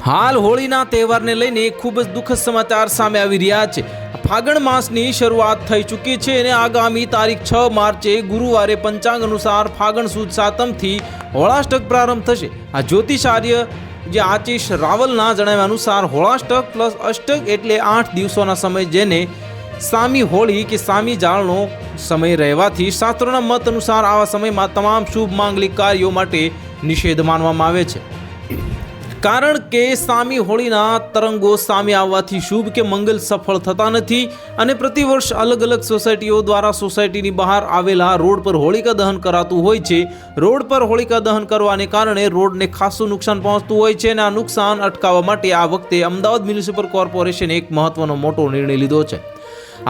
હાલ હોળીના તહેવારને લઈને ખૂબ જ દુઃખદ સમાચાર સામે આવી રહ્યા છે। ફાગણ માસની શરૂઆત થઈ ચૂકી છે અને આગામી તારીખ 6 માર્ચે ગુરુવારે પંચાંગ અનુસાર ફાગણ સુદ સાતમથી હોળાષ્ટક પ્રારંભ થશે। આ જ્યોતિષાર્ય જે આચીશ રાવલના જણાવ્યા અનુસાર હોળાષ્ટક પ્લસ અષ્ટક એટલે 8 દિવસોના સમય, જેને સામી હોળી કે સામી જાળનો સમય રહેવાથી શાસ્ત્રોના મત અનુસાર આવા સમયમાં તમામ શુભ માંગલિક કાર્યો માટે નિષેધ માનવામાં આવે છે। કારણ કે સામી હોળીના તરંગો સામે આવવાથી શુભ કે મંગલ સફળ થતા નથી અને પ્રતિવર્ષ અલગ અલગ સોસાયટીઓ દ્વારા સોસાયટીની બહાર આવેલા રોડ પર હોળિકા દહન કરાતું હોય છે। રોડ પર હોળિકા દહન કરવાને કારણે રોડને ખાસું નુકસાન પહોંચતું હોય છે અને આ નુકસાન અટકાવવા માટે આ વખતે અમદાવાદ મ્યુનિસિપલ કોર્પોરેશને એક મહત્વનો મોટો નિર્ણય લીધો છે।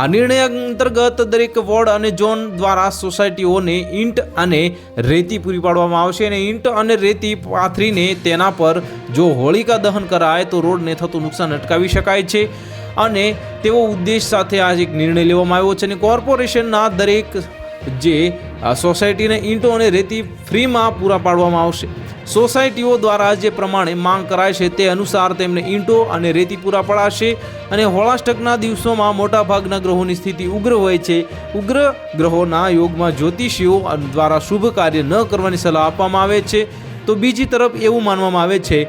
આ નિર્ણય અંતર્ગત દરેક વોર્ડ અને ઝોન દ્વારા સોસાયટીઓને ઈંટ અને રેતી પૂરી પાડવામાં આવશે અને ઈંટ અને રેતી પાથરીને તેના પર જો હોળિકા દહન કરાય તો રોડને થતું નુકસાન અટકાવી શકાય છે અને તેવો ઉદ્દેશ સાથે આ એક નિર્ણય લેવામાં આવ્યો છે અને કોર્પોરેશનના દરેક જે સોસાયટીને ઈંટો અને રેતી ફ્રીમાં પૂરા પાડવામાં આવશે। સોસાયટીઓ દ્વારા જે પ્રમાણે માંગ કરાય છે તે અનુસાર તેમને ઈંટો અને રેતી પૂરા પડાશે અને હોળાષ્ટકના દિવસોમાં મોટાભાગના ગ્રહોની સ્થિતિ ઉગ્ર હોય છે। ઉગ્ર ગ્રહોના યોગમાં જ્યોતિષીઓ દ્વારા શુભ કાર્ય ન કરવાની સલાહ આપવામાં આવે છે। તો બીજી તરફ એવું માનવામાં આવે છે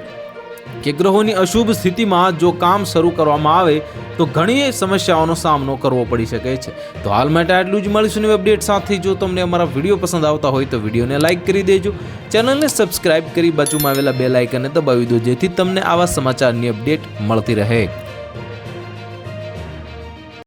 કે ગ્રહોની અશુભ સ્થિતિમાં જો કામ શરૂ કરવામાં આવે તો ઘણી સમસ્યાઓનો સામનો કરવો પડી શકે છે। તો હાલ માટે આટલું જ, મળીશું નવી અપડેટ સાથે। જો તમને અમારા વિડીયો પસંદ આવતા હોય તો વિડીયોને લાઇક કરી દેજો, ચેનલને સબસ્ક્રાઇબ કરી બાજુમાં આવેલા બેલ આઇકનને દબાવી દો, જેથી તમને આવા સમાચારની અપડેટ મળતી રહે।